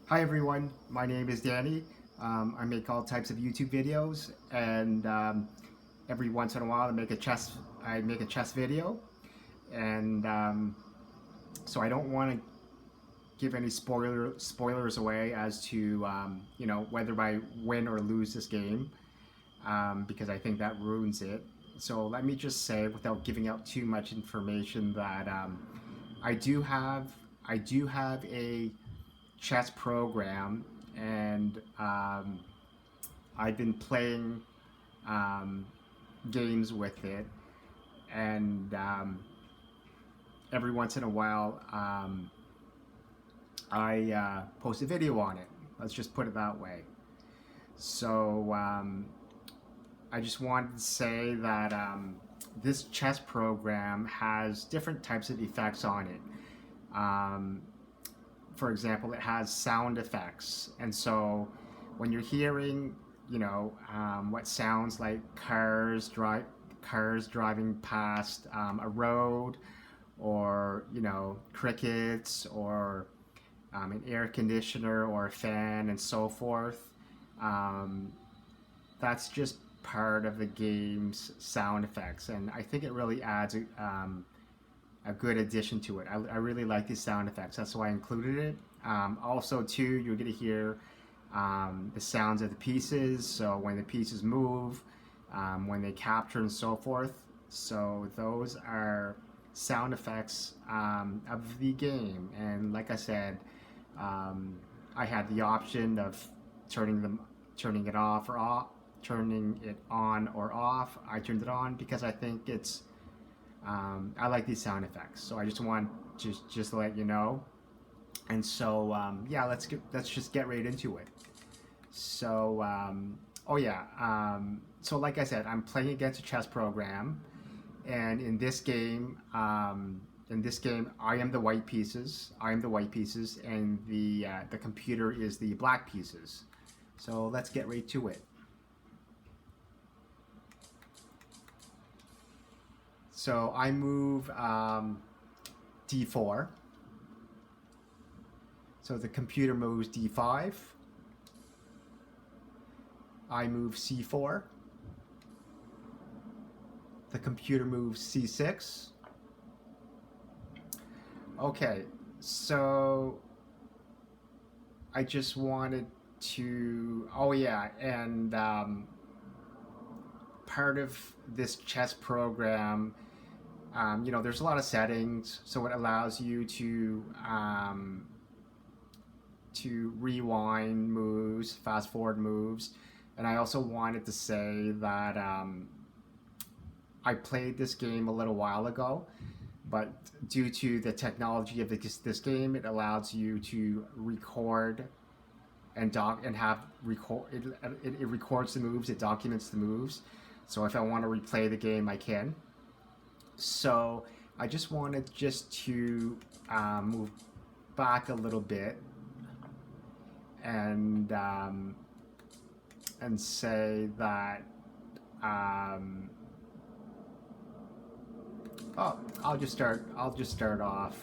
Hi everyone, my name is Danny. I make all types of YouTube videos, and every once in a while I make a chess video, and so I don't want to give any spoilers away as to whether I win or lose this game, because I think that ruins it. So let me just say, without giving out too much information, that I do have I do have a chess program, and I've been playing um, games with it, and every once in a while I post a video on it. Let's just put it that way. So I just wanted to say that this chess program has different types of effects on it. Um, for example, it has sound effects, and so when you're hearing, what sounds like cars driving past a road, or crickets, or an air conditioner or a fan, and so forth. Um, that's just part of the game's sound effects, and I think it really adds a good addition to it. I really like these sound effects. That's why I included it. Also, too, you're going to hear the sounds of the pieces. So when the pieces move, when they capture, and so forth. So those are sound effects of the game. And like I said, I had the option of turning it off or off, turning it on or off. I turned it on because I think I like these sound effects, so I just want to just let you know. And so yeah, let's just get right into it. So oh yeah, so like I said, I'm playing against a chess program, and in this game, I am the white pieces. I am the white pieces, and the computer is the black pieces. So let's get right to it. So I move d4. So the computer moves d5. I move c4. The computer moves c6. Okay, so I just wanted to. Oh yeah, and part of this chess program, there's a lot of settings, so it allows you to rewind moves, fast forward moves, and I also wanted to say that I played this game a little while ago, but due to the technology of this game, it allows you to record and have record it records the moves, it documents the moves. So if I want to replay the game, I can. So I just wanted to move back a little bit and say that I'll just start off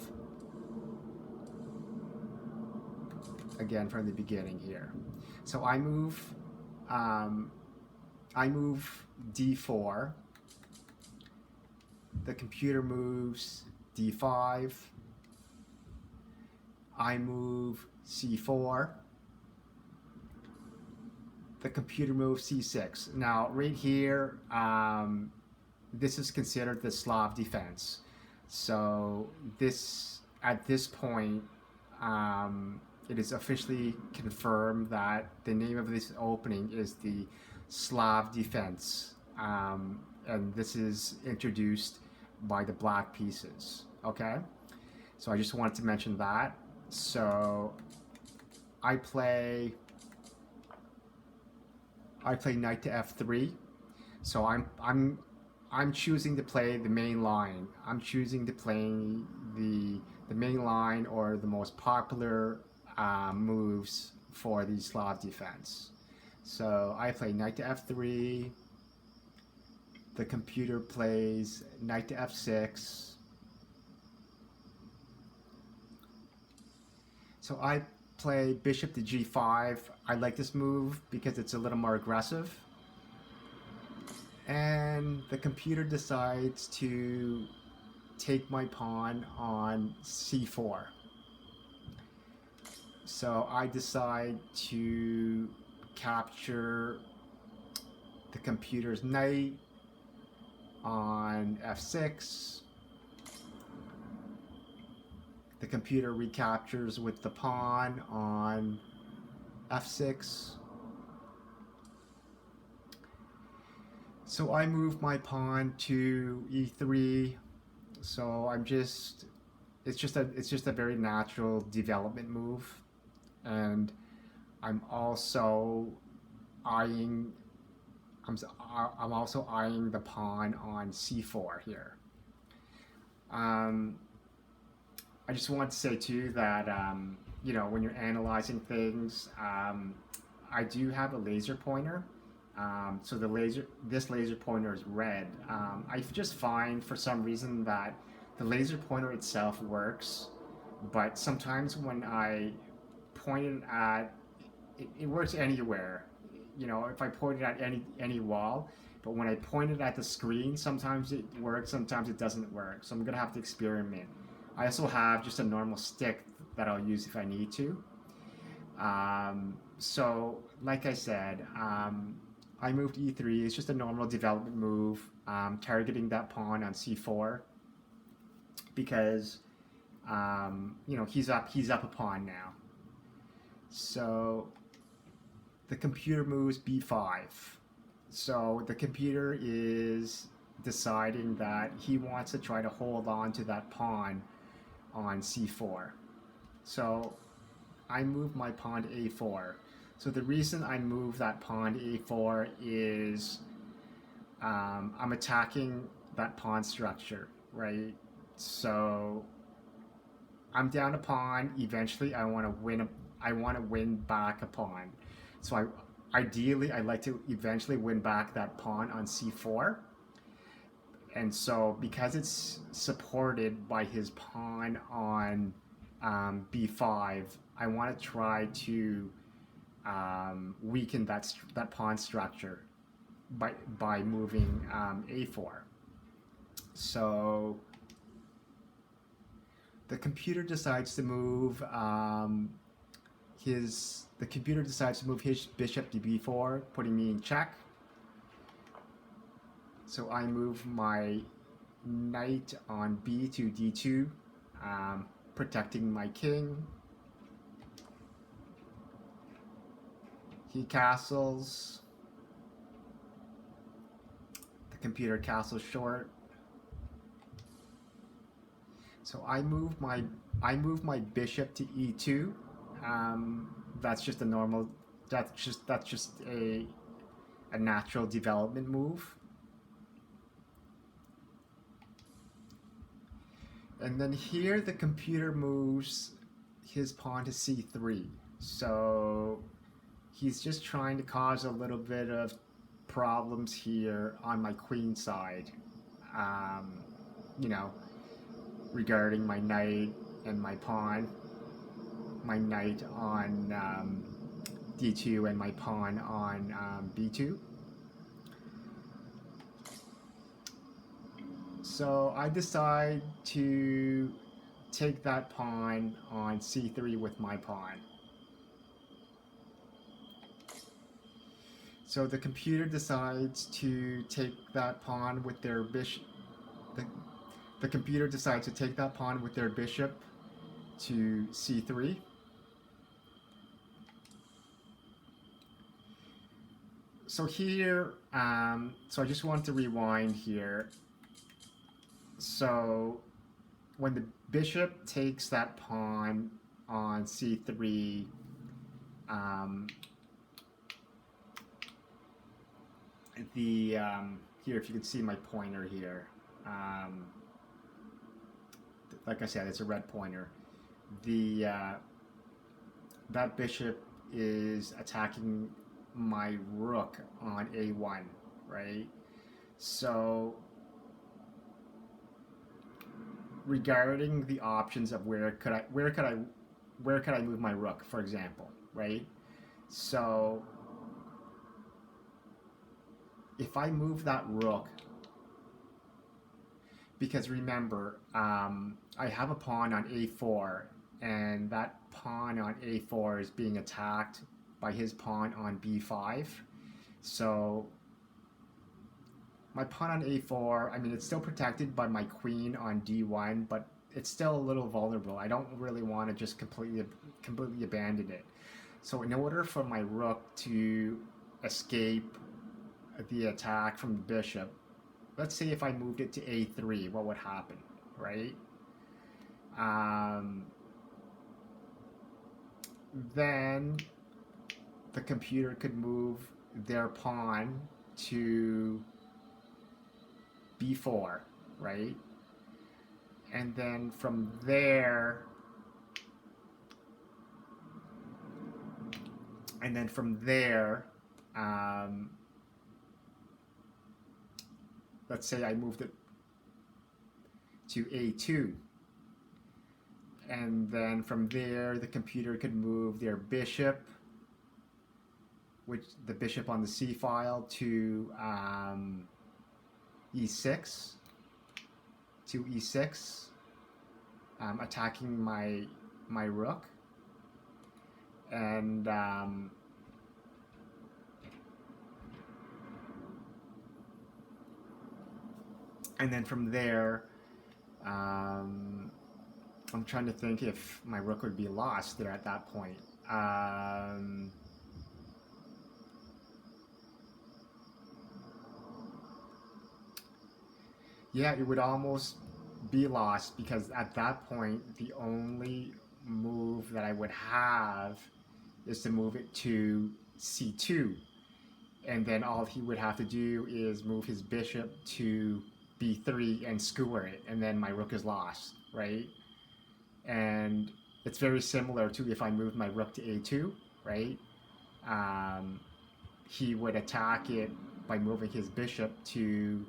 again from the beginning here. So I move d4. The computer moves d5. I move c4. The computer moves c6. Now, right here, this is considered the Slav defense. So at this point, it is officially confirmed that the name of this opening is the Slav defense, and this is introduced by the black pieces. Okay, so I just wanted to mention that. So I play knight to f3. So I'm choosing to play the main line. I'm choosing to play the main line, or the most popular moves for the Slav defense. So I play knight to f3. The computer plays knight to f6. So play bishop to g5. I like this move because it's a little more aggressive. And the computer decides to take my pawn on c4. So I decide to capture the computer's knight on f6. The computer recaptures with the pawn on f6. So I move my pawn to e3. So it's just a very natural development move, and I'm also eyeing the pawn on c4 here. I just want to say too that you know, when you're analyzing things, I do have a laser pointer. So this laser pointer is red. I just find for some reason that the laser pointer itself works, but sometimes when I point it at, it works anywhere. You know, if I point it at any wall, but when I point it at the screen, sometimes it works, sometimes it doesn't work. So I'm gonna have to experiment. I also have just a normal stick that I'll use if I need to. So like I said, I moved e3. It's just a normal development move, targeting that pawn on c4 because you know, he's up a pawn now. So the computer moves b5. So the computer is deciding that he wants to try to hold on to that pawn on c4. So I move my pawn to a4. So the reason I move that pawn to a4 is I'm attacking that pawn structure, right? So I'm down a pawn. Eventually, I want to win back a pawn. So ideally, I'd like to eventually win back that pawn on c4. And so because it's supported by his pawn on b5, I want to try to weaken that pawn structure by moving a4. So the computer decides to move his bishop to b4, putting me in check. So I move my knight on b to d2, protecting my king. He castles. The computer castles short. So I move my bishop to e2. That's just a normal. That's just a natural development move. And then here the computer moves his pawn to c3. So he's just trying to cause a little bit of problems here on my queen side, you know, regarding my knight and my pawn, my knight on d2 and my pawn on b2. So I decide to take that pawn on c3 with my pawn. So the computer decides to take that pawn with their bishop. The computer decides to take that pawn with their bishop to c3. So here, so I just want to rewind here. So when the bishop takes that pawn on c3, here, if you can see my pointer here, like I said, it's a red pointer. That bishop is attacking my rook on a1, right? So regarding the options of where could I where could I move my rook, for example, right? So if I move that rook, because remember, I have a pawn on a4, and that pawn on a4 is being attacked by his pawn on b5. So my pawn on a4, I mean, it's still protected by my queen on d1, but it's still a little vulnerable. I don't really want to just completely abandon it. So in order for my rook to escape the attack from the bishop, let's say if I moved it to a3, what would happen, right? Then the computer could move their pawn to b4, right? And then from there, let's say I moved it to a2, and then from there the computer could move their bishop, which the bishop on the c file, to e6, attacking my rook, and then from there, I'm trying to think if my rook would be lost there at that point. Yeah, it would almost be lost, because at that point, the only move that I would have is to move it to c2. And then all he would have to do is move his bishop to b3 and skewer it, and then my rook is lost, right? And it's very similar to if I moved my rook to a2, right? He would attack it by moving his bishop to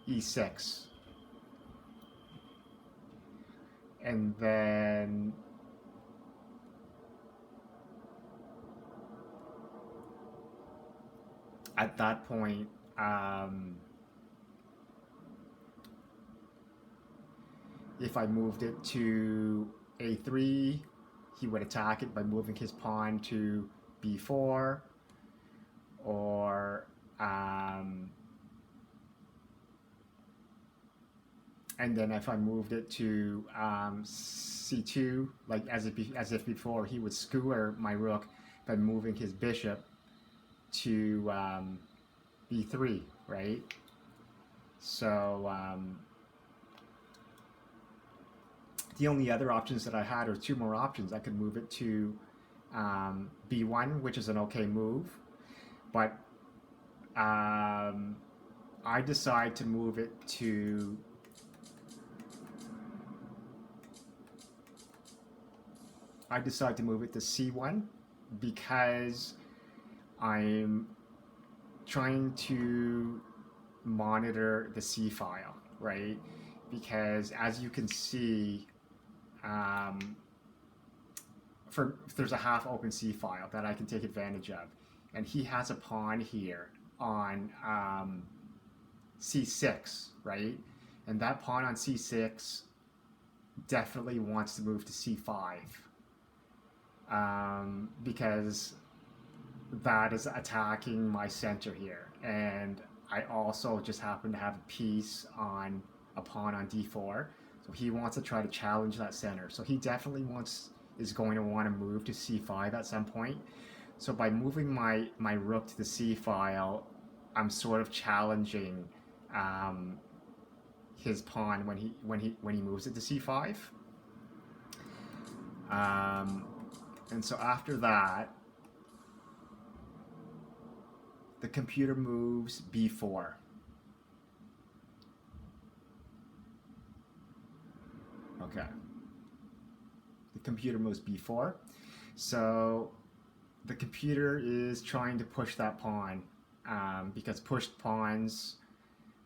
e6. And then at that point, if I moved it to a3, he would attack it by moving his pawn to b4, or and then if I moved it to c2, like as if before, he would skewer my rook by moving his bishop to b3, right? So the only other options that I had are two more options. I could move it to b1, which is an okay move, but I decide to move it to c1, because I'm trying to monitor the C file, right? Because as you can see, there's a half open C file that I can take advantage of, and he has a pawn here on c6, right? And that pawn on c6 definitely wants to move to c5, because that is attacking my center here, and I also just happen to have a piece on a pawn on d4, so he wants to try to challenge that center. So he definitely is going to want to move to c5 at some point. So by moving my rook to the c file, I'm sort of challenging his pawn when he moves it to c5. And so after that, the computer moves b4. Okay. The computer moves b4. So the computer is trying to push that pawn, because pushed pawns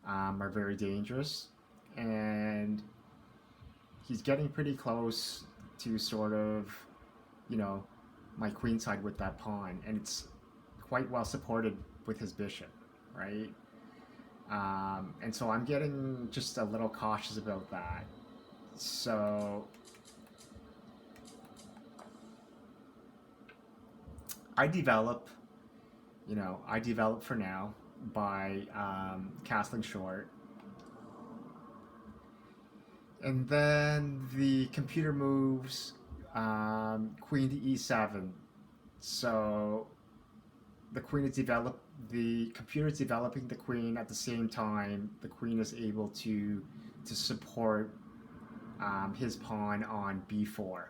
are very dangerous. And he's getting pretty close to sort of, you know, my queen side with that pawn, and it's quite well supported with his bishop, right? And so I'm getting just a little cautious about that. So I develop, I develop for now by castling short. And then the computer moves queen to e7. So the queen is developed. The computer is developing the queen at the same time. The queen is able to support his pawn on b4.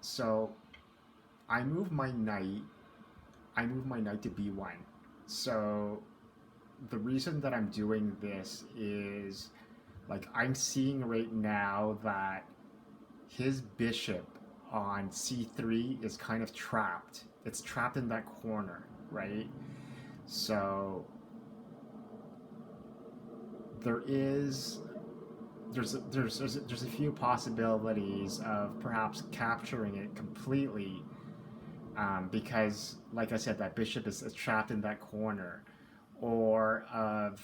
So I move my knight. I move my knight to b1. So the reason that I'm doing this is, like, I'm seeing right now that his bishop on c3 is kind of trapped. It's trapped in that corner, right? So there's a few possibilities of perhaps capturing it completely, because, like I said, that bishop is trapped in that corner, or of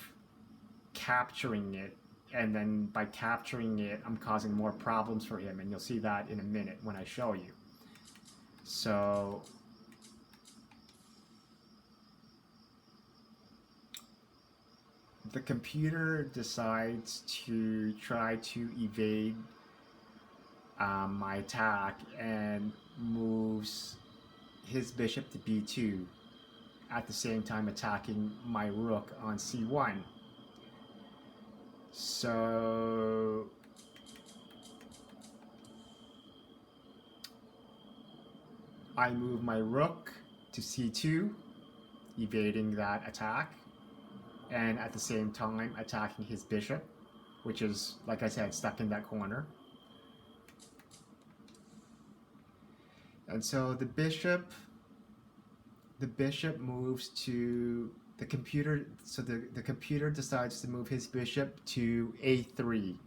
capturing it, and then by capturing it, I'm causing more problems for him, and you'll see that in a minute when I show you. So the computer decides to try to evade my attack and moves his bishop to b2, at the same time attacking my rook on c1. So I move my rook to c2, evading that attack, and at the same time attacking his bishop, which is, like I said, stuck in that corner. And so the bishop moves to the computer. So the computer decides to move his bishop to a3.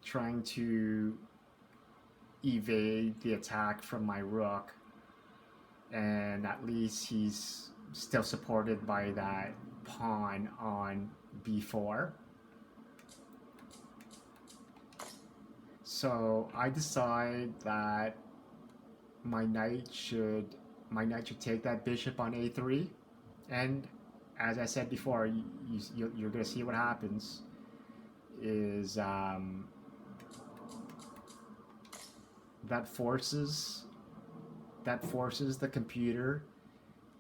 Trying to evade the attack from my rook, and at least he's still supported by that pawn on b4. So I decide that my knight should take that bishop on a3, and as I said before, you're going to see what happens is that forces the computer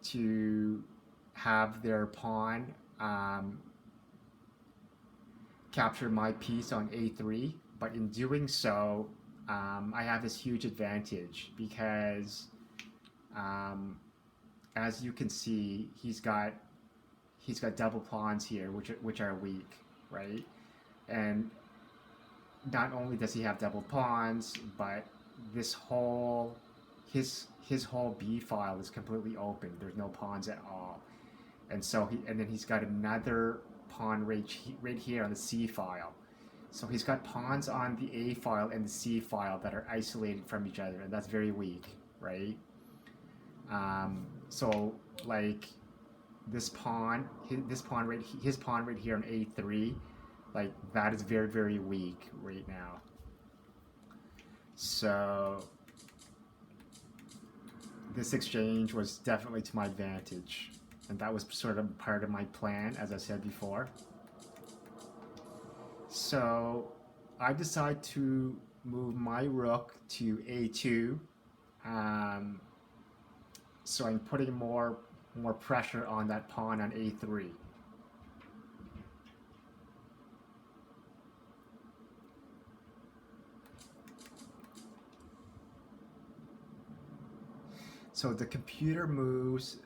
to have their pawn capture my piece on a3. But in doing so, I have this huge advantage because, as you can see, he's got double pawns here, which are weak, right? And not only does he have double pawns, but this whole his whole b file is completely open. There's no pawns at all, and so then he's got another pawn right here on the c file. So he's got pawns on the a file and the c file that are isolated from each other, and that's very weak, right? So like his pawn right here on a3, like that is very, very weak right now. So this exchange was definitely to my advantage, and that was sort of part of my plan, as I said before. So I decide to move my rook to a2, so I'm putting more pressure on that pawn on a3. So the computer moves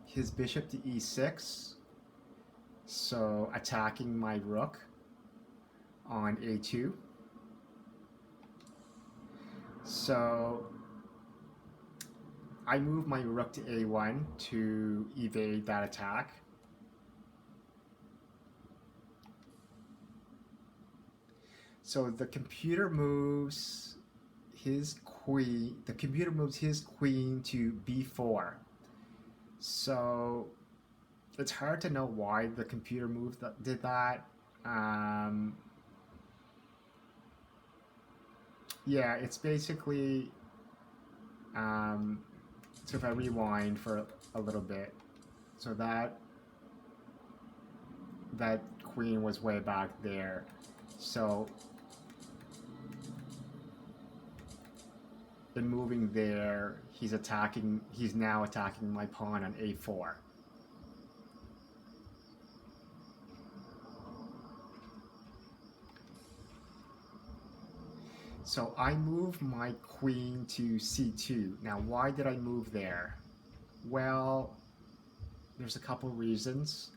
his bishop to e6, so attacking my rook on a2. So I move my rook to a1 to evade that attack. So the computer moves his queen. The computer moves his queen to b4. So it's hard to know why the computer did that. Yeah, it's basically. So if I rewind for a little bit, so that queen was way back there. So in moving there, he's now attacking my pawn on a4. So I move my queen to c2. Now, why did I move there? Well, there's a couple reasons.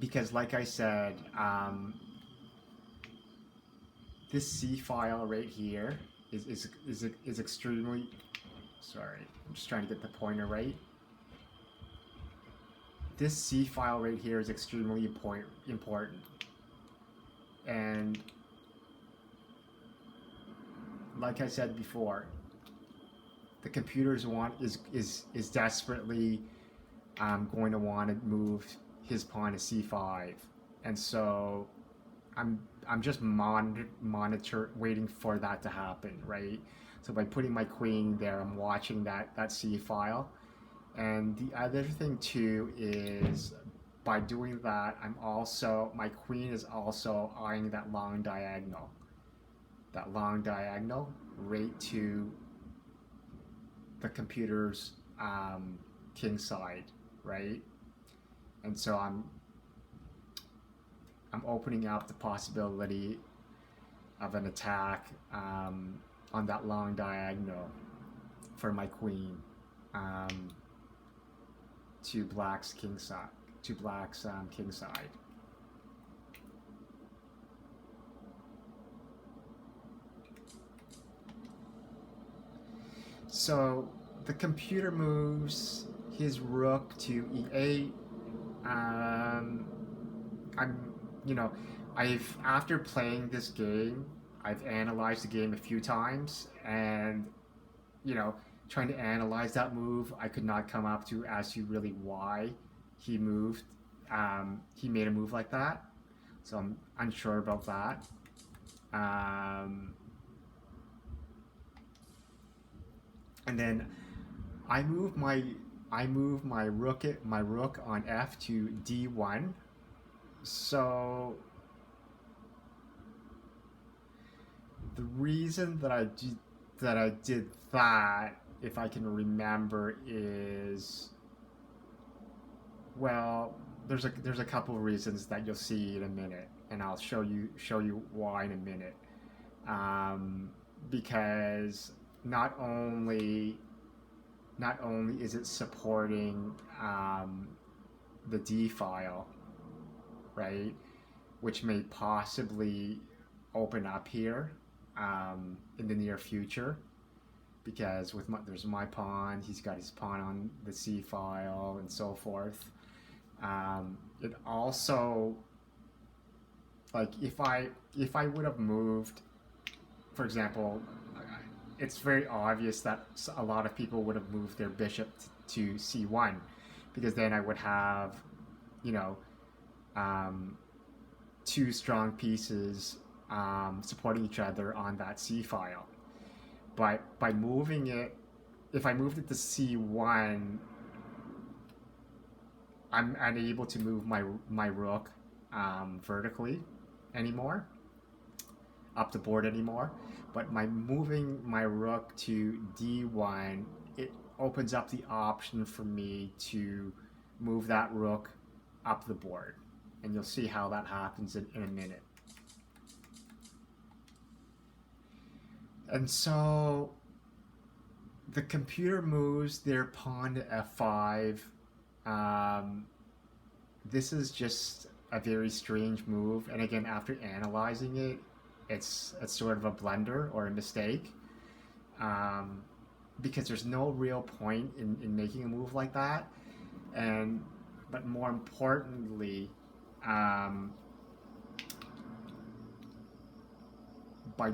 Because, like I said, this C file right here is extremely. Sorry, I'm just trying to get the pointer right. This C file right here is extremely important. And like I said before, the computers is desperately going to want to move his pawn to c5, and so I'm just waiting for that to happen, right? So by putting my queen there, I'm watching that C file. And the other thing too is, by doing that, my queen is also eyeing that long diagonal right to the computer's king side, right? And so I'm opening up the possibility of an attack on that long diagonal for my queen to Black's king side. King side. So the computer moves his rook to e8. After playing this game, I've analyzed the game a few times, and trying to analyze that move, I could not come up to as to really why he moved. He made a move like that, so I'm unsure about that. And then I move my rook on f to d1. So the reason that I did that, if I can remember, is, well, there's a couple of reasons that you'll see in a minute, and I'll show you why in a minute. Because not only is it supporting the D file, right, which may possibly open up here in the near future, because there's my pawn, he's got his pawn on the C file, and so forth. It also, like, if I would have moved, for example, it's very obvious that a lot of people would have moved their bishop to c1, because then I would have, two strong pieces supporting each other on that C file. But by moving it, if I moved it to c1, I'm unable to move my rook vertically anymore, up the board anymore. But by moving my rook to d1, it opens up the option for me to move that rook up the board. And you'll see how that happens in a minute. And so the computer moves their pawn to f5. This is just a very strange move. And again, after analyzing it, it's sort of a blunder or a mistake. because there's no real point in making a move like that. And but more importantly, um, by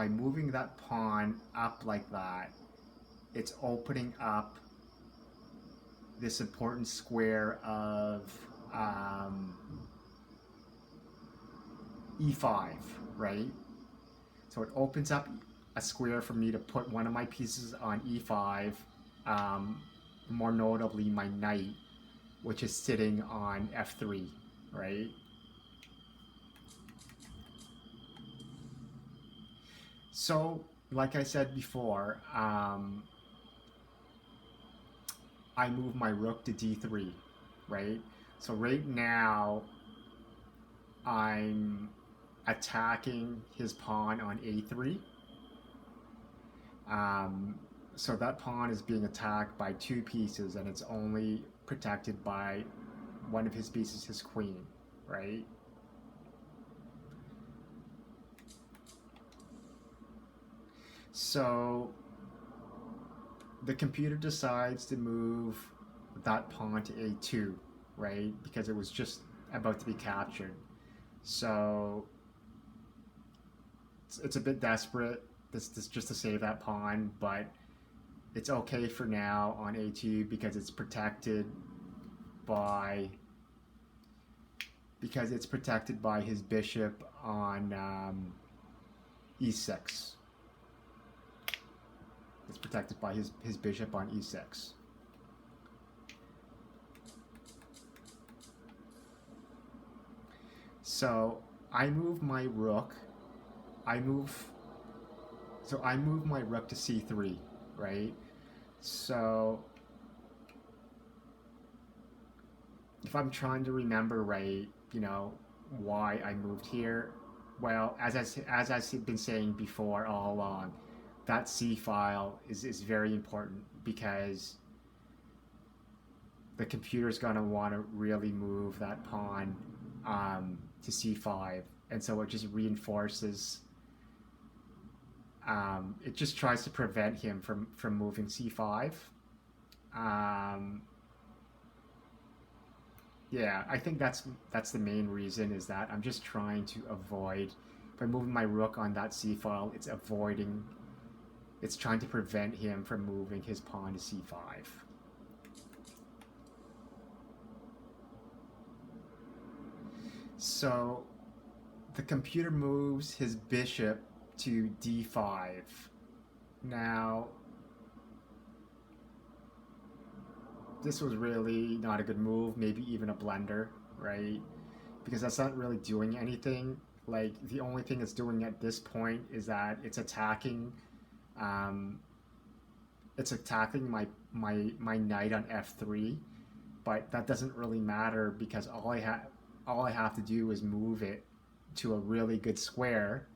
moving that pawn up like that, it's opening up this important square of e5, right? So it opens up a square for me to put one of my pieces on e5, more notably my knight, which is sitting on f3, right? So, like I said before, I move my rook to d3, right? So right now, I'm attacking his pawn on a3. So that pawn is being attacked by two pieces, and it's only protected by one of his pieces, his queen, right? So the computer decides to move that pawn to a2, right? Because it was just about to be captured. So it's a bit desperate this just to save that pawn, but it's okay for now on a2 because it's protected by his bishop on e6. It's protected by his bishop on e6. So I move my rook. I move my rook to c3, right? So if I'm trying to remember right, why I moved here, well, as I've been saying before all along, that C file is very important because the computer's going to want to really move that pawn to c5, and so it just reinforces. It just tries to prevent him from moving c5. Yeah, I think that's the main reason, is that I'm just trying to avoid, by moving my rook on that c file, it's trying to prevent him from moving his pawn to c5. So the computer moves his bishop to d5. Now, this was really not a good move, maybe even a blunder, right? Because that's not really doing anything. Like, the only thing it's doing at this point is that it's attacking my knight on f3, but that doesn't really matter because all I have to do is move it to a really good square,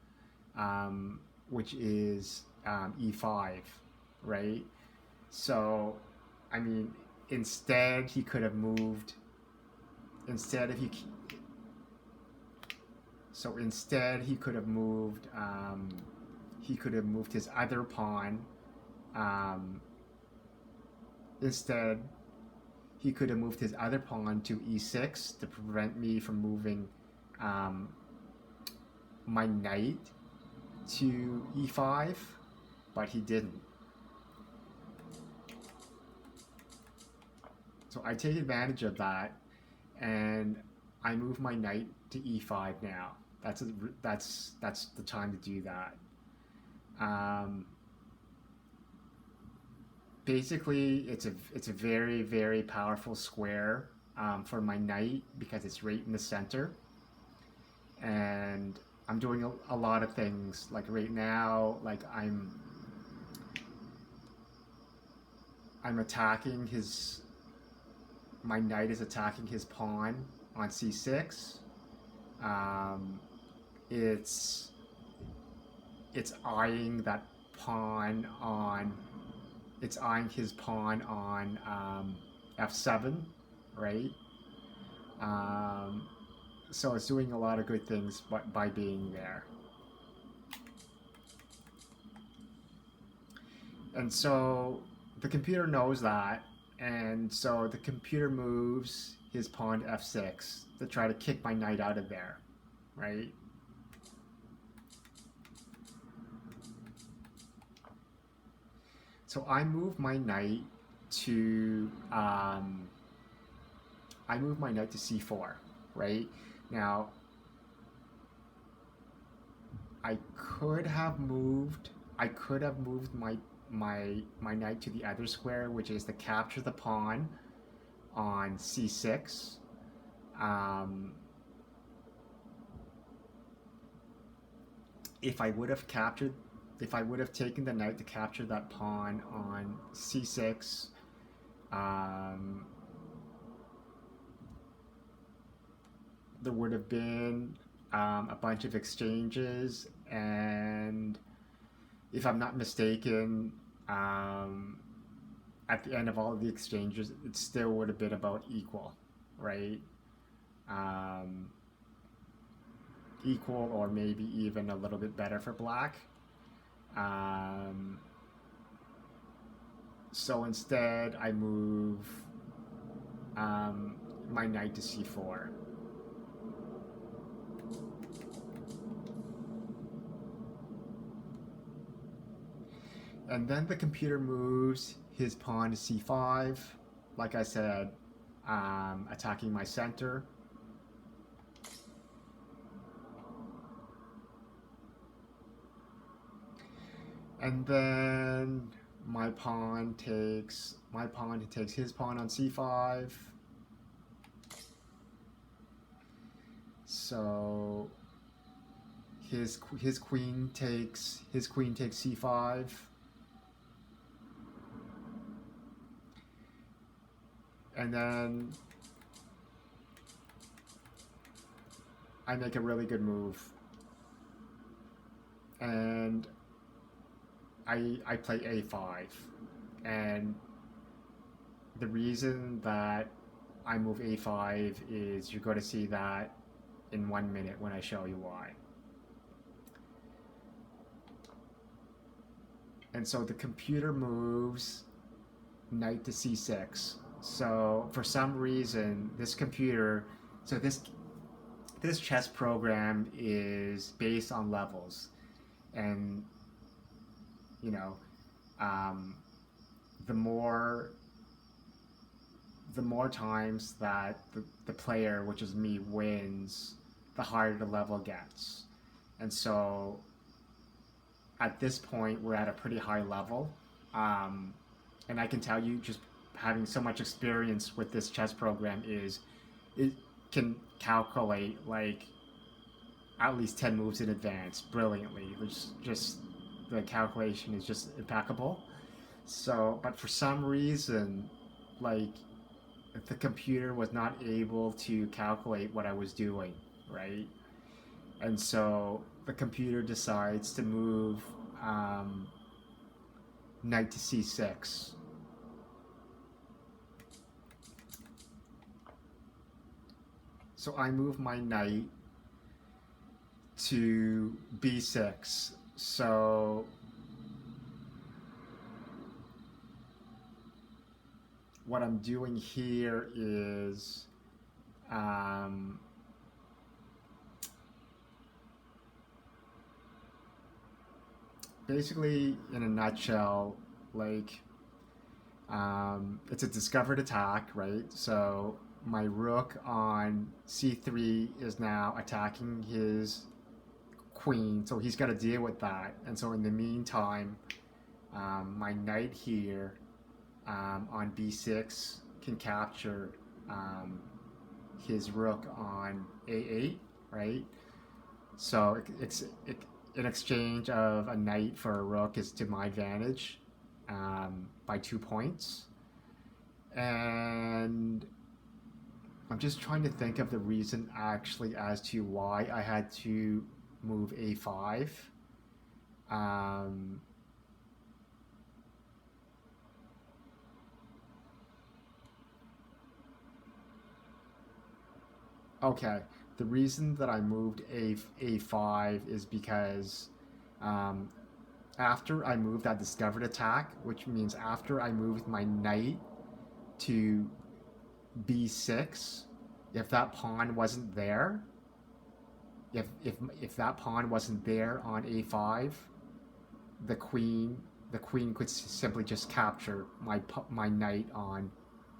which is e5, right? So, I mean, instead he could have moved. Instead he could have moved. He could have moved his other pawn. Instead, he could have moved his other pawn to e6 to prevent me from moving my knight to e5, but he didn't. So I take advantage of that, and I move my knight to e5 now. That's the time to do that. Basically, it's a very, very powerful square for my knight because it's right in the center, and I'm doing a lot of things. Like right now, like I'm attacking his. My knight is attacking his pawn on c6. It's eyeing that pawn on. It's eyeing his pawn on f7, right? So it's doing a lot of good things by being there. And so the computer knows that, and so the computer moves his pawn to f6 to try to kick my knight out of there, right? So I move my knight to c4, right? Now I could have moved my knight to the other square, which is to capture the pawn on c6. If I would have taken the knight to capture that pawn on c6, there would have been a bunch of exchanges, and if I'm not mistaken, at the end of all of the exchanges, it still would have been about equal, right? Equal or maybe even a little bit better for black. So instead, I move my knight to c4. And then the computer moves his pawn to c5, like I said, attacking my center. And then my pawn takes his pawn on c5. So his queen takes c5. And then I make a really good move. And I play a5. And the reason that I move a5 is you're going to see that in 1 minute when I show you why. And so the computer moves knight to c6. So for some reason, this chess program is based on levels, and you know, the more times that the player, which is me, wins, the higher the level gets. And so at this point, we're at a pretty high level, and I can tell you, just having so much experience with this chess program, is it can calculate like at least 10 moves in advance brilliantly, which just the calculation is just impeccable. So, but for some reason, like, the computer was not able to calculate what I was doing, right? And so the computer decides to move knight to c6. So I move my knight to b6. So what I'm doing here is basically, in a nutshell, like, it's a discovered attack, right? So my rook on c3 is now attacking his queen, so he's got to deal with that. And so in the meantime, my knight here on b6 can capture his rook on a8, right? So in exchange of a knight for a rook is to my advantage by 2 points. And I'm just trying to think of the reason actually as to why I had to move a5. Okay, the reason that I moved a5 is because after I moved that discovered attack, which means after I moved my knight to b6, if that pawn wasn't there, if that pawn wasn't there on a5, the queen could simply just capture my knight on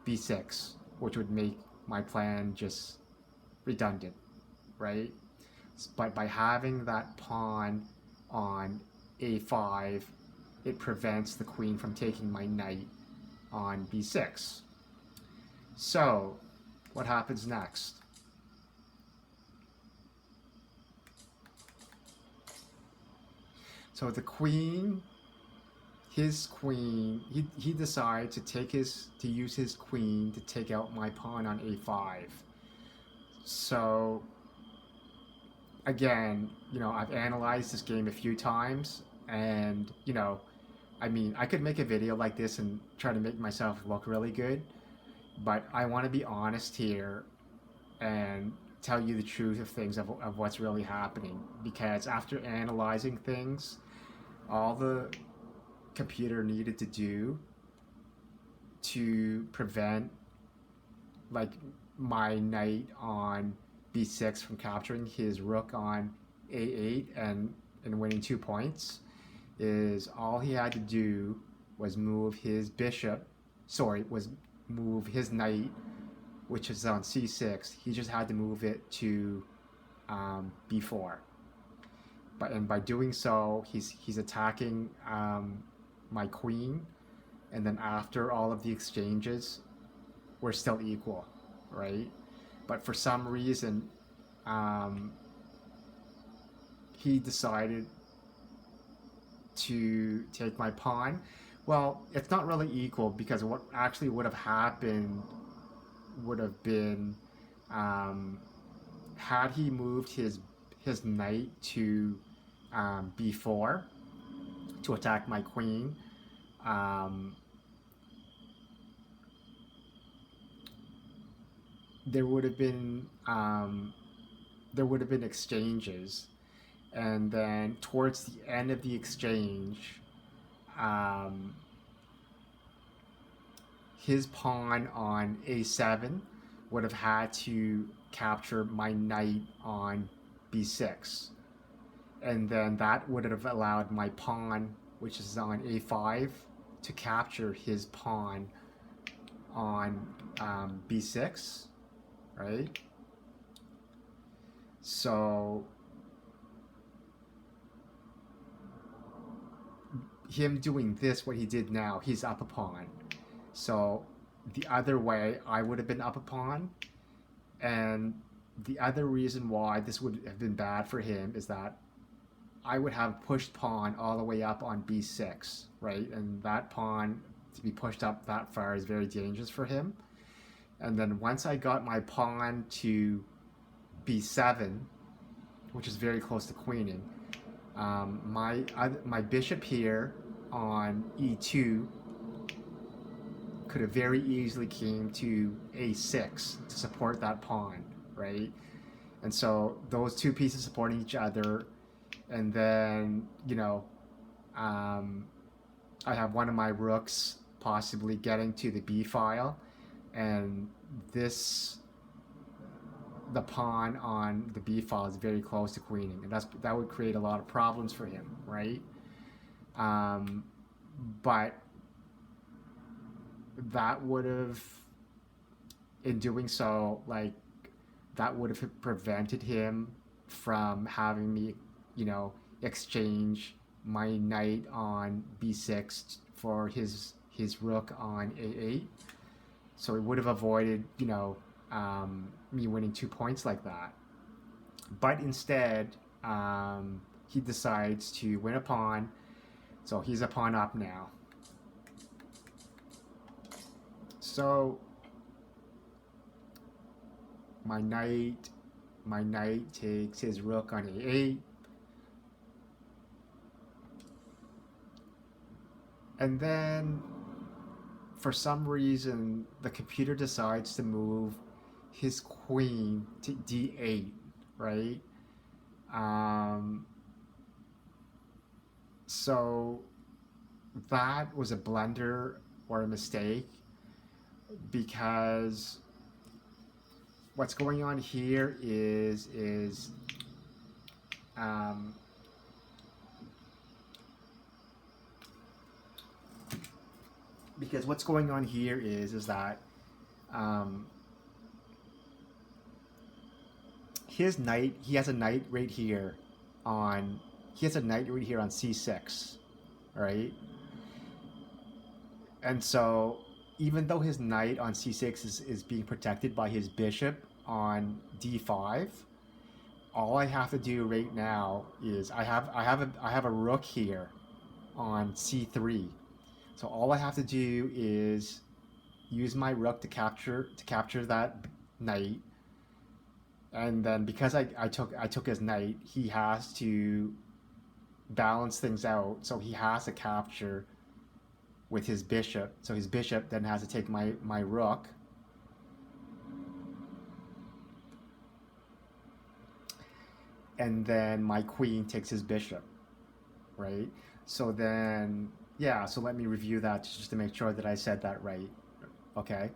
b6, which would make my plan just redundant, right? But by having that pawn on a5, it prevents the queen from taking my knight on b6. So, what happens next? So the queen, he decides to use his queen to take out my pawn on a5. So again, I've analyzed this game a few times, and I mean, I could make a video like this and try to make myself look really good, but I want to be honest here and tell you the truth of things, of what's really happening, because after analyzing things, all the computer needed to do to prevent like my knight on b6 from capturing his rook on a8 and winning 2 points is all he had to do was move his move his knight, which is on c6. He just had to move it to b4. And by doing so, he's attacking my queen, and then after all of the exchanges, we're still equal, right? But for some reason, he decided to take my pawn. Well, it's not really equal, because what actually would have happened would have been, had he moved his knight to b4 to attack my queen, there would have been exchanges, and then towards the end of the exchange, his pawn on a7 would have had to capture my knight on b6, and then that would have allowed my pawn, which is on a5, to capture his pawn on b6, right? So him doing this, what he did now, he's up a pawn. So the other way, I would have been up a pawn, and the other reason why this would have been bad for him is that I would have pushed pawn all the way up on b6, right? And that pawn to be pushed up that far is very dangerous for him. And then once I got my pawn to b7, which is very close to queening, my bishop here on e2 could have very easily came to a6 to support that pawn, right? And so those two pieces supporting each other, and then I have one of my rooks possibly getting to the b file, and the pawn on the b file is very close to queening, and that would create a lot of problems for him, right? But that would have, in doing so, that would have prevented him from having me, exchange my knight on b6 for his rook on a8. So it would have avoided, me winning 2 points like that. But instead, he decides to win a pawn, so he's a pawn up now. So my knight takes his rook on a8, and then for some reason the computer decides to move his queen to d8, right? So that was a blunder or a mistake, because what's going on here is um, because what's going on here is that um, his knight, he has a knight right here on c6, right? And so even though his knight on c6 is being protected by his bishop on d5, all I have to do right now is I have a rook here on c3. So all I have to do is use my rook to capture that knight, and then because I took his knight, he has to balance things out. So he has to capture with his bishop. So his bishop then has to take my rook. And then my queen takes his bishop, right? So then, yeah, so let me review that just to make sure that I said that right. Okay,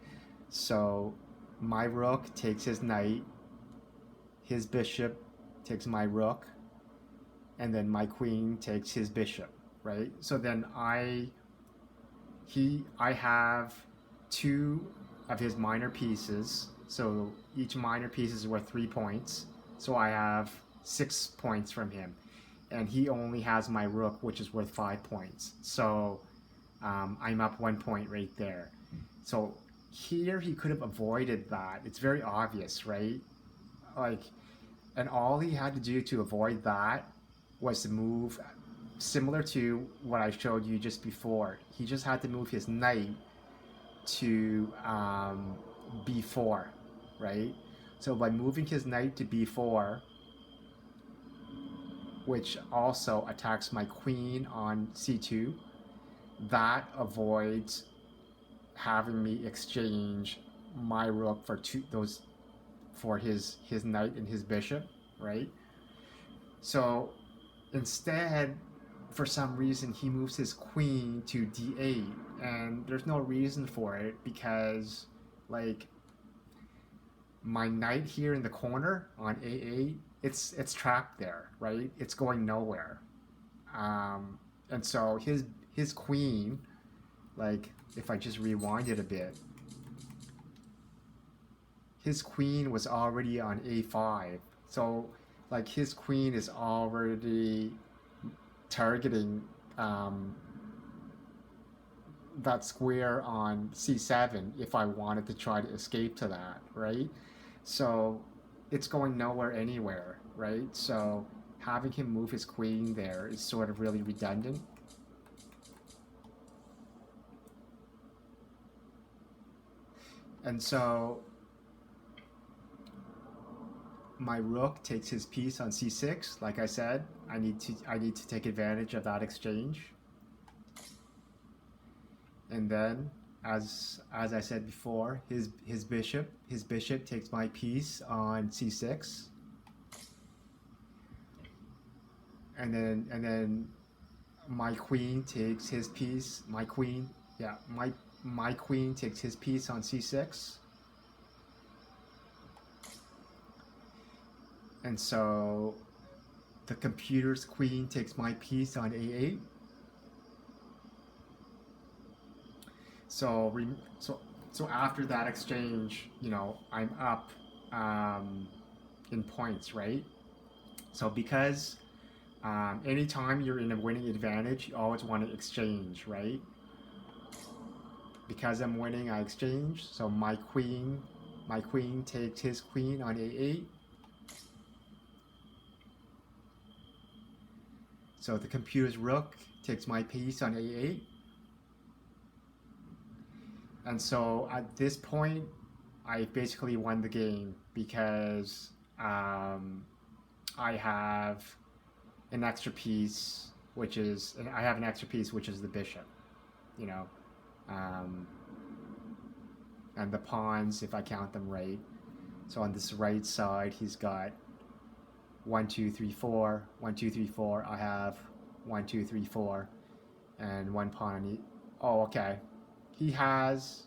so my rook takes his knight, his bishop takes my rook, and then my queen takes his bishop, right? So then I have two of his minor pieces, so each minor piece is worth 3 points. So I have 6 points from him, and he only has my rook, which is worth 5 points. So I'm up 1 point right there. So here he could have avoided that. It's very obvious, right? Like, and all he had to do to avoid that was to move, similar to what I showed you just before. He just had to move his knight to b4, right? So by moving his knight to b4, which also attacks my queen on c2, that avoids having me exchange my rook for his knight and his bishop, right? So instead, for some reason, he moves his queen to d8, and there's no reason for it, because like my knight here in the corner on a8, it's trapped there, right? It's going nowhere. And so his queen, like if I just rewind it a bit, his queen was already on a5. So like his queen is already targeting that square on c7 if I wanted to try to escape to that, right? So it's going nowhere anywhere, right? So having him move his queen there is sort of really redundant. And so my rook takes his piece on c6. Like I said, I need to take advantage of that exchange. And then, as I said before, his bishop takes my piece on c6. And then my queen takes his piece. My queen takes his piece on c6. And so the computer's queen takes my piece on a8. So after that exchange, I'm up in points, right? So because anytime you're in a winning advantage, you always want to exchange, right? Because I'm winning, I exchange. So my queen takes his queen on a8. So the computer's rook takes my piece on a8. And so at this point, I basically won the game, because I have an extra piece, which is the bishop, and the pawns, if I count them right. So on this right side, he's got 1, 2, 3, 4. 1, 2, 3, 4. I have 1, 2, 3, 4, and one pawn on each. Oh, okay. He has,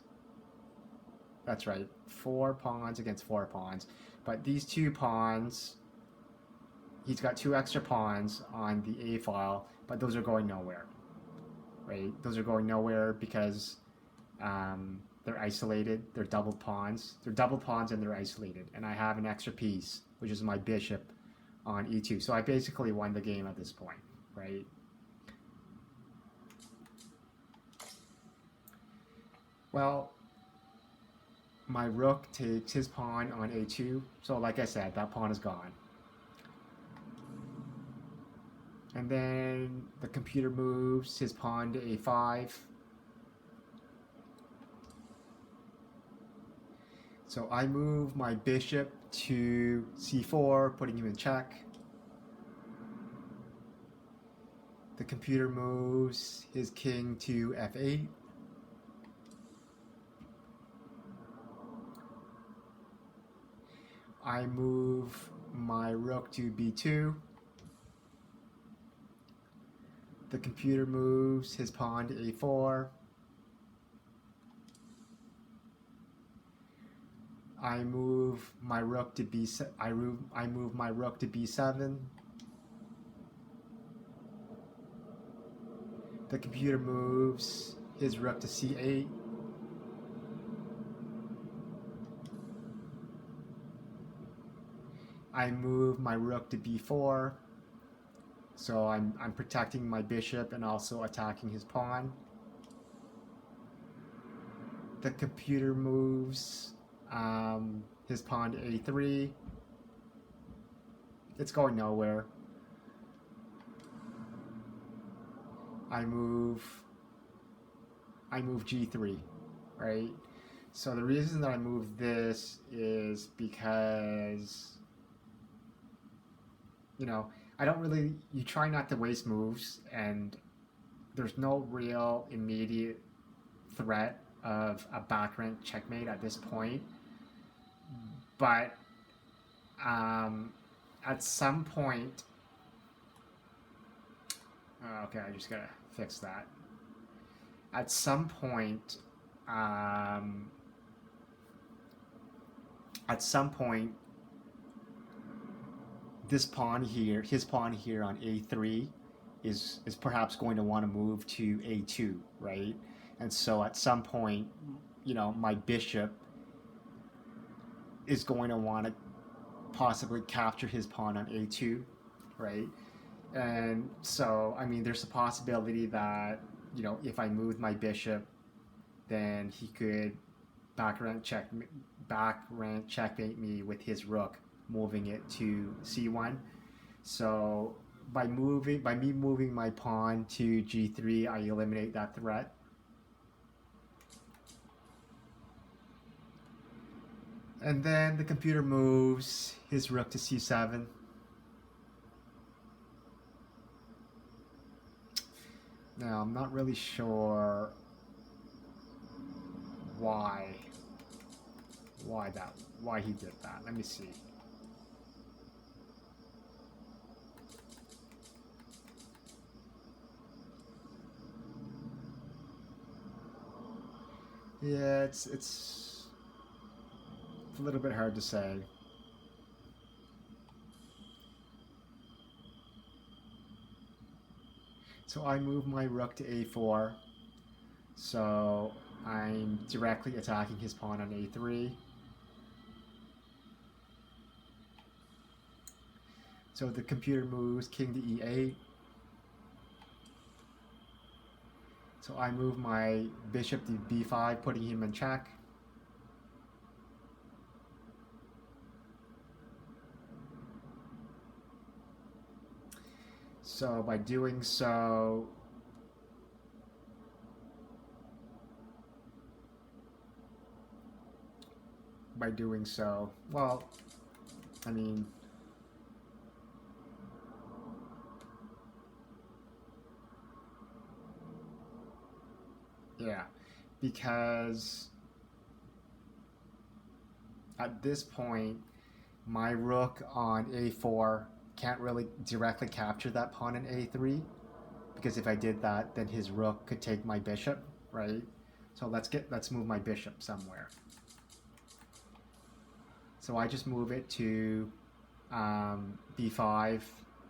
that's right, 4 pawns against 4 pawns. But these 2 pawns, he's got 2 extra pawns on the A file, but those are going nowhere, right? Those are going nowhere because they're isolated. They're double pawns. They're double pawns and they're isolated. And I have an extra piece, which is my bishop on E2. So I basically won the game at this point, right? Well, my rook takes his pawn on A2. So like I said, that pawn is gone. And then the computer moves his pawn to A5. So I move my bishop to C4, putting him in check. The computer moves his king to F8. I move my rook to B2. The computer moves his pawn to A4. I move my rook to I move my rook to B7. The computer moves his rook to C8. I move my rook to B4. So I'm protecting my bishop and also attacking his pawn. The computer moves his pawn to A3. It's going nowhere. I move G3, right? So the reason that I move this is because, you know, you try not to waste moves, and there's no real immediate threat of a back rank checkmate at this point. But at some point, okay, I just gotta fix that. At some point, this pawn here, his pawn here on A3 is perhaps going to want to move to A2, right? And so at some point, you know, my bishop is going to want to possibly capture his pawn on A2, right? And so, I mean, there's a possibility that, you know, if I move my bishop, then he could back rank checkmate me with his rook, moving it to C1. So by me moving my pawn to G3, I eliminate that threat. And then the computer moves his rook to C7. Now I'm not really sure why he did that. Let me see. Yeah, it's a little bit hard to say. So I move my rook to A4. So I'm directly attacking his pawn on A3. So the computer moves king to E8. So I move my bishop to B5, putting him in check. So by doing so, well, I mean, yeah, because at this point, my rook on A4 can't really directly capture that pawn in A3. because if I did that, then his rook could take my bishop, right? So let's move my bishop somewhere. So I just move it to b5.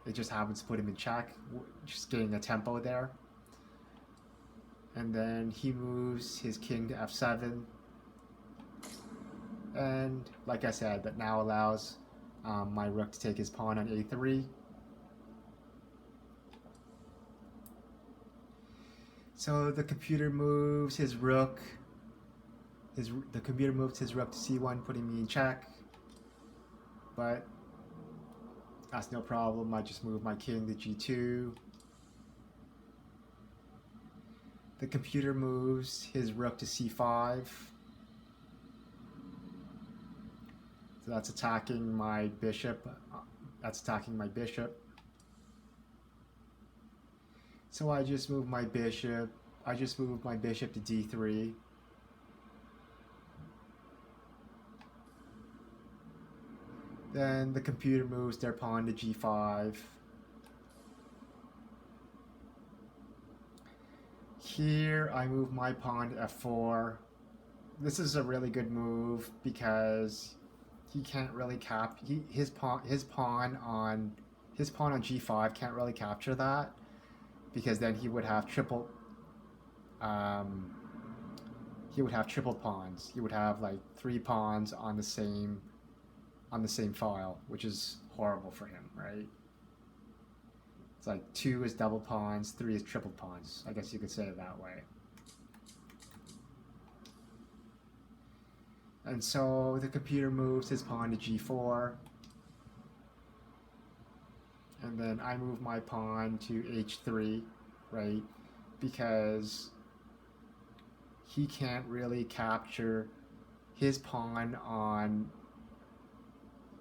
It just happens to put him in check, just getting a tempo there. And then he moves his king to f7. And like I said, that now allows my rook to take his pawn on a3. So the computer moves his rook. The computer moves his rook to c1, putting me in check. But that's no problem. I just move my king to g2. The computer moves his rook to c5. So that's attacking my bishop. So I just move my bishop. I just move my bishop to d3. Then the computer moves their pawn to g5. Here I move my pawn to f4. This is a really good move because he can't really his pawn on g5 can't really capture that, because then he would have triple pawns. He would have like 3 pawns on the same file, which is horrible for him, right? It's like 2 is double pawns, 3 is triple pawns. I guess you could say it that way. And so the computer moves his pawn to g4. And then I move my pawn to h3, right? Because he can't really capture his pawn on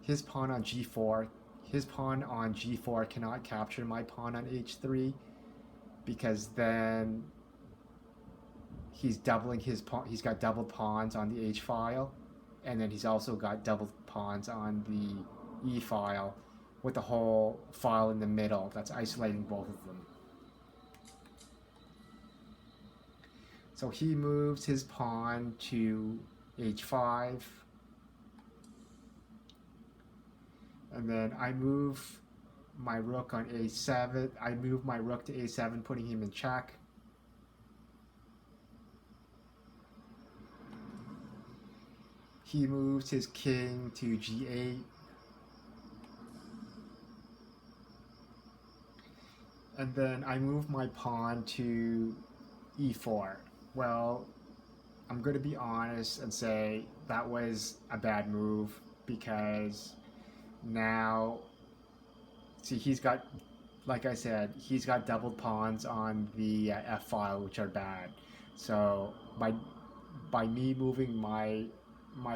g4. His pawn on g4 cannot capture my pawn on h3, because then he's doubling his pawn. He's got double pawns on the h file, and then he's also got double pawns on the e file, with the whole file in the middle that's isolating both of them. So he moves his pawn to h5. And then I move my rook on a7. I move my rook to a7, putting him in check. He moves his king to g8. And then I move my pawn to e4. Well, I'm going to be honest and say that was a bad move, because now, see, he's got, like I said, he's got doubled pawns on the f file, which are bad. So by me moving my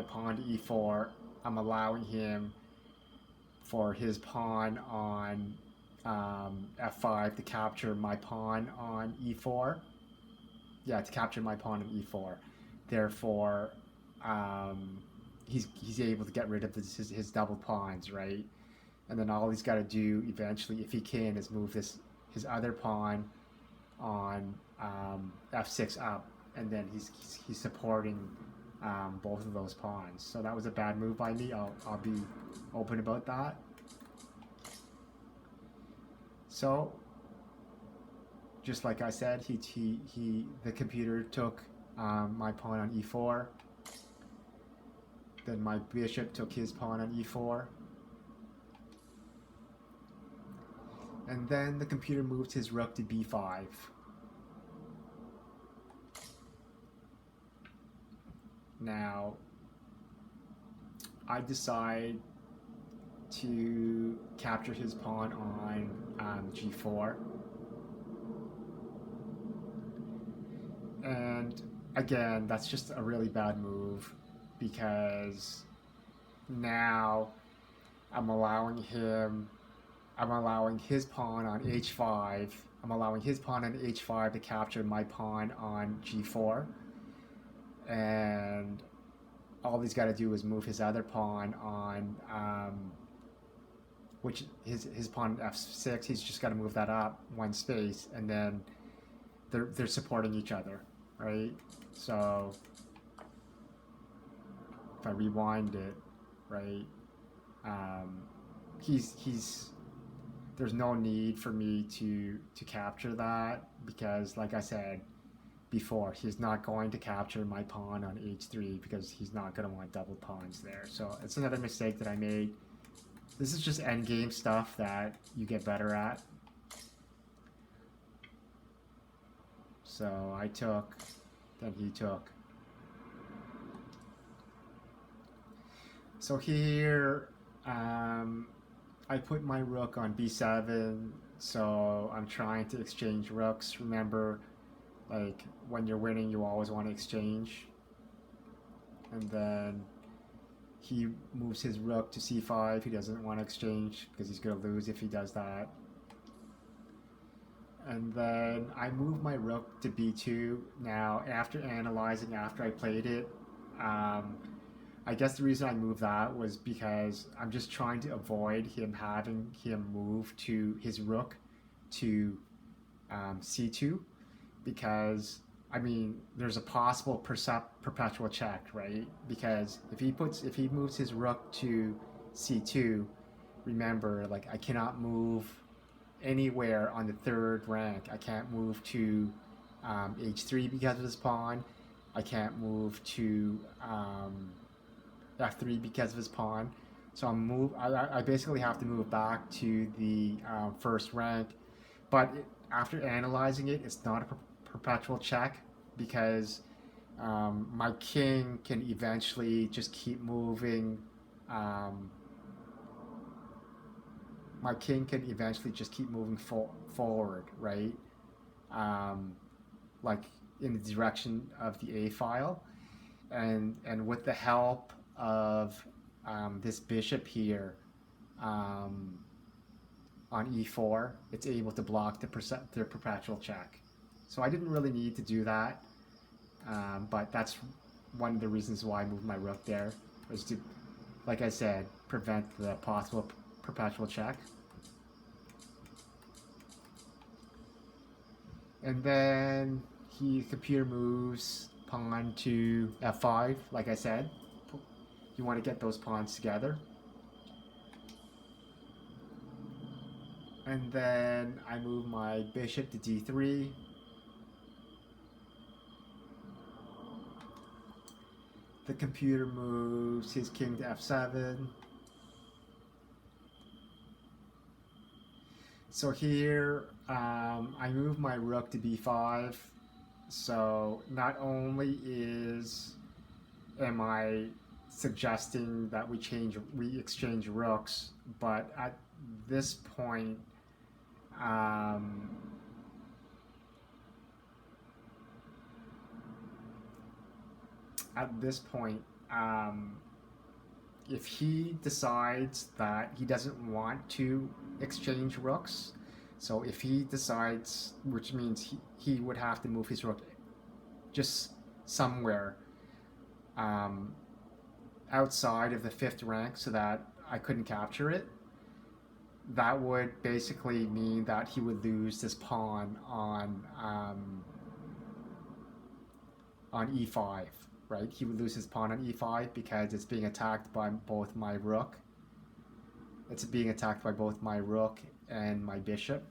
pawn to e4, I'm allowing him for his pawn on f5 to capture my pawn on e4. Yeah, to capture my pawn on e4. Therefore, he's able to get rid of his double pawns, right? And then all he's got to do eventually, if he can, is move his other pawn on f6 up, and then he's supporting both of those pawns. So that was a bad move by me. I'll be open about that. So, just like I said, the computer took my pawn on e4. Then my bishop took his pawn on e4. And then the computer moved his rook to b5. Now, I decide to capture his pawn on g4. And again, that's just a really bad move, because now I'm allowing his pawn on h5. I'm allowing his pawn on h5 to capture my pawn on g4. And all he's got to do is move his other pawn on which his pawn f6, he's just got to move that up one space, and then they're supporting each other, right? So if I rewind it, right, he's there's no need for me to capture that, because like I said before, he's not going to capture my pawn on h3 because he's not going to want double pawns there. So it's another mistake that I made. This is just endgame stuff that you get better at. So I took, then he took. So here, I put my rook on b7, so I'm trying to exchange rooks. Remember, like, when you're winning, you always want to exchange. And then he moves his rook to c5. He doesn't want to exchange because he's going to lose if he does that. And then I move my rook to b2. Now, after analyzing, after I played it, I guess the reason I moved that was because I'm just trying to avoid him having him move to his rook to c2, because I mean there's a possible perpetual check, right? Because if he moves his rook to c2, remember, like, I cannot move anywhere on the third rank. I can't move to h3 because of this pawn. I can't move to f3 because of his pawn. So I basically have to move back to the first rank. But after analyzing it, it's not a perpetual check, because my king can eventually just keep moving. My king can eventually just keep moving forward, right? Like in the direction of the A file, and with the help of this bishop here on e4, it's able to block the perpetual check. So I didn't really need to do that, but that's one of the reasons why I moved my rook there, was to, like I said, prevent the possible perpetual check. And then computer moves pawn to f5, like I said. You want to get those pawns together. And then I move my bishop to d3. The computer moves his king to f7. So here, I move my rook to b5. So not only am I suggesting that we exchange rooks, but at this point, if he decides that he doesn't want to exchange rooks, so if he decides, which means he would have to move his rook just somewhere outside of the 5th rank so that I couldn't capture it, that would basically mean that he would lose this pawn on e5, right? He would lose his pawn on e5 because it's being attacked by both my rook. It's being attacked by both my rook and my bishop.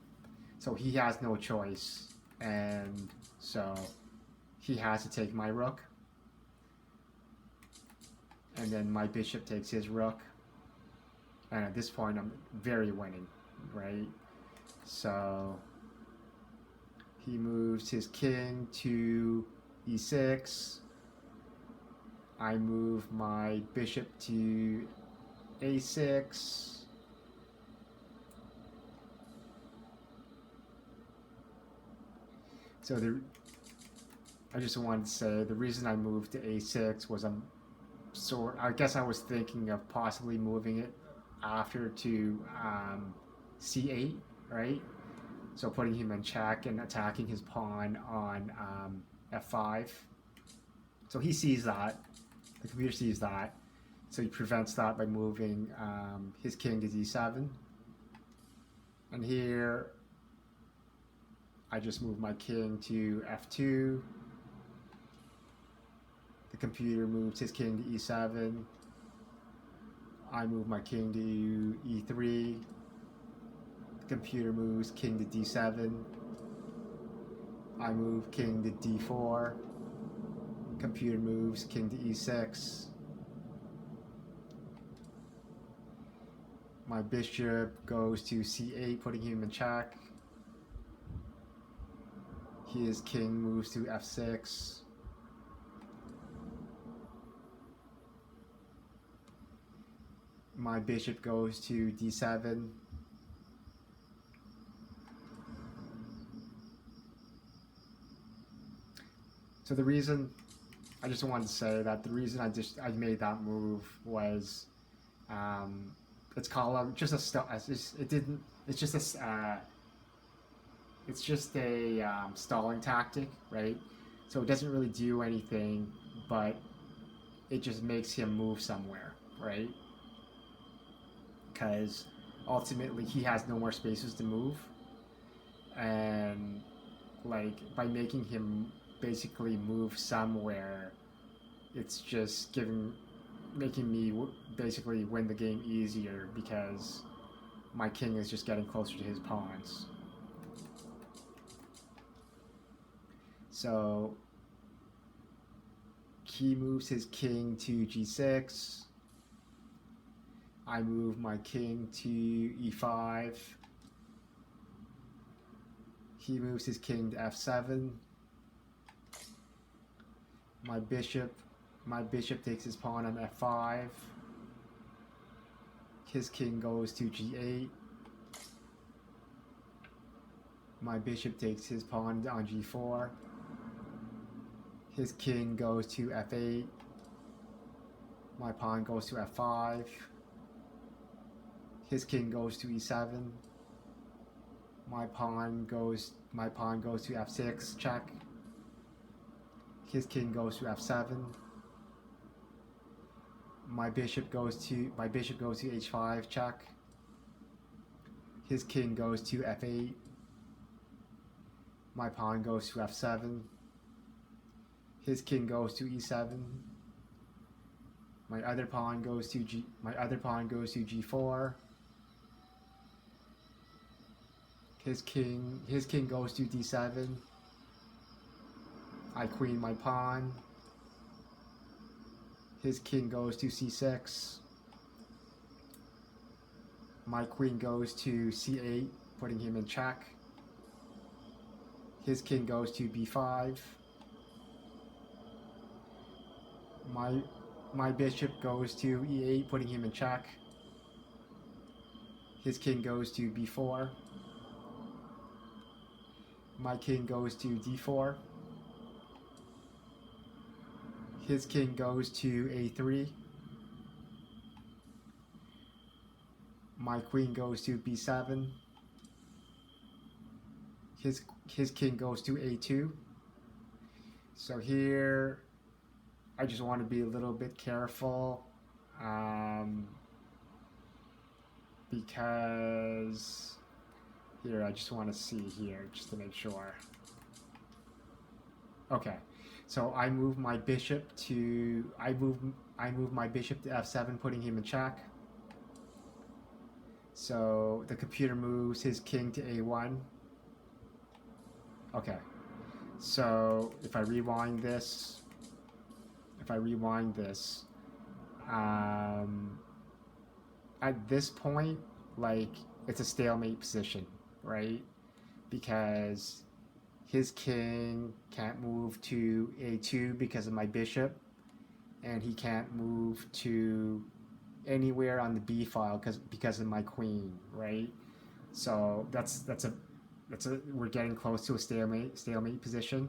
So he has no choice, and so he has to take my rook. And then my bishop takes his rook. And at this point, I'm very winning, right? So he moves his king to e6. I move my bishop to a6. So I just wanted to say the reason I moved to a6 was I guess I was thinking of possibly moving it after to c8, right? So putting him in check and attacking his pawn on f5. So he sees that. The computer sees that. So he prevents that by moving his king to d7. And here, I just move my king to f2. The computer moves his king to e7. I move my king to e3. The computer moves king to d7. I move king to d4. Computer moves king to e6. My bishop goes to c8, putting him in check. His king moves to f6. My bishop goes to d7. So the reason, I just wanted to say that the reason I made that move was, it's called just a it's just a stalling tactic, right? So it doesn't really do anything, but it just makes him move somewhere, right? Because ultimately he has no more spaces to move, and like by making him basically move somewhere, it's just making me basically win the game easier because my king is just getting closer to his pawns. So he moves his king to g6. I move my king to e5. He moves his king to f7. My bishop takes his pawn on f5. His king goes to g8. My bishop takes his pawn on g4. His king goes to f8. My pawn goes to f5. His king goes to e7. My pawn goes to f6, check. His king goes to f7. My bishop goes to h5, check. His king goes to f8. My pawn goes to f7. His king goes to e7. My other pawn goes to g4. His king goes to d7. I queen my pawn. His king goes to c6. My queen goes to c8, putting him in check. His king goes to b5. My bishop goes to e8, putting him in check. His king goes to b4. My king goes to d4. His king goes to a3. My queen goes to b7. His king goes to a2. So here, I just want to be a little bit careful, because here I just want to see here just to make sure. Okay, so I move my bishop to f7, putting him in check. So the computer moves his king to a1. Okay, so if I rewind this, at this point, like, it's a stalemate position, right? Because his king can't move to a2 because of my bishop, and he can't move to anywhere on the b file because of my queen, right? So we're getting close to a stalemate position.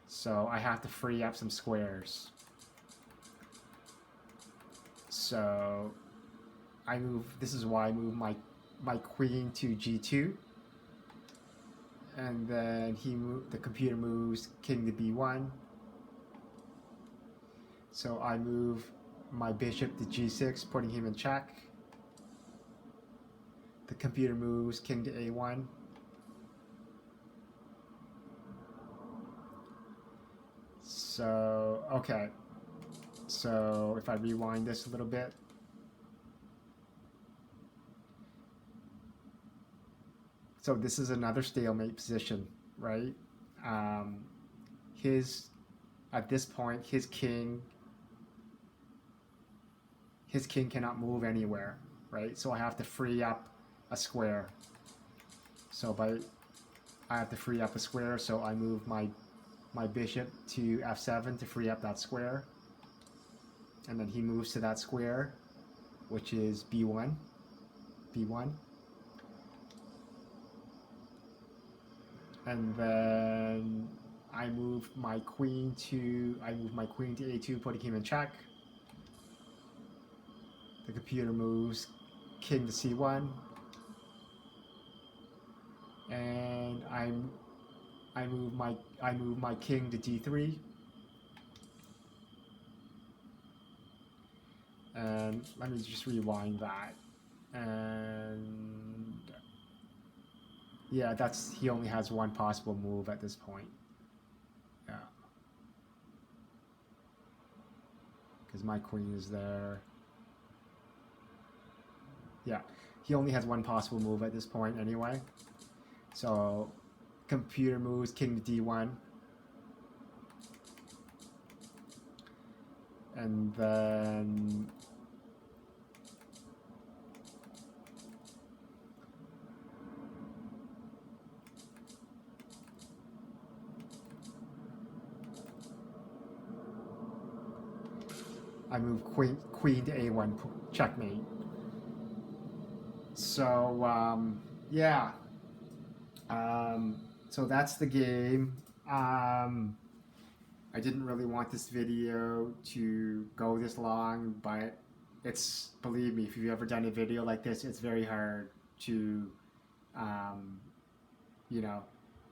So I have to free up some squares. So this is why I move my queen to g2, and then the computer moves king to b1. So I move my bishop to g6, putting him in check. the computer moves king to a1. So, okay. So if I rewind this a little bit. So this is another stalemate position, right? At this point, his king cannot move anywhere, right? So I have to free up a square. So I have to free up a square, so I move my bishop to f7 to free up that square. And then he moves to that square, which is b1. And then I move my queen to a2, putting him in check. The computer moves king to c1, and I move my king to d3. And let me just rewind that. And yeah, he only has one possible move at this point. Yeah. Because my queen is there. Yeah, he only has one possible move at this point anyway. So computer moves king to d1. And then I move queen to a1, checkmate. So yeah, so that's the game. I didn't really want this video to go this long, but believe me, if you've ever done a video like this, it's very hard to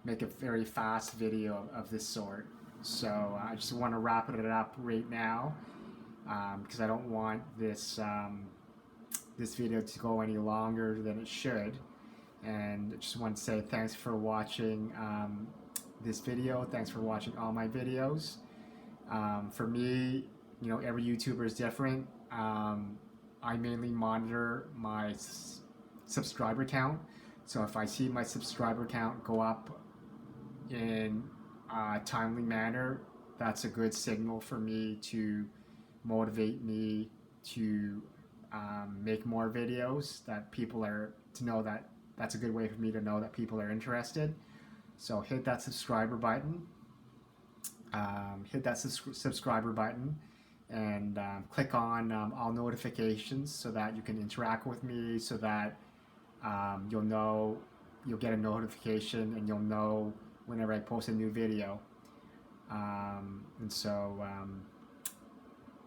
make a very fast video of this sort. So I just want to wrap it up right now, because I don't want this video to go any longer than it should. And I just want to say thanks for watching this video. Thanks for watching all my videos. For me, every YouTuber is different. I mainly monitor my subscriber count. So if I see my subscriber count go up in a timely manner, that's a good signal for me to motivate me to make more videos, that's a good way for me to know that people are interested. So hit that subscriber button. Subscriber button and click on all notifications so that you can interact with me, so that you'll get a notification and you'll know whenever I post a new video. And so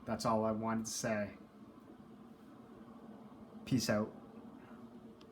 that's all I wanted to say. Peace out.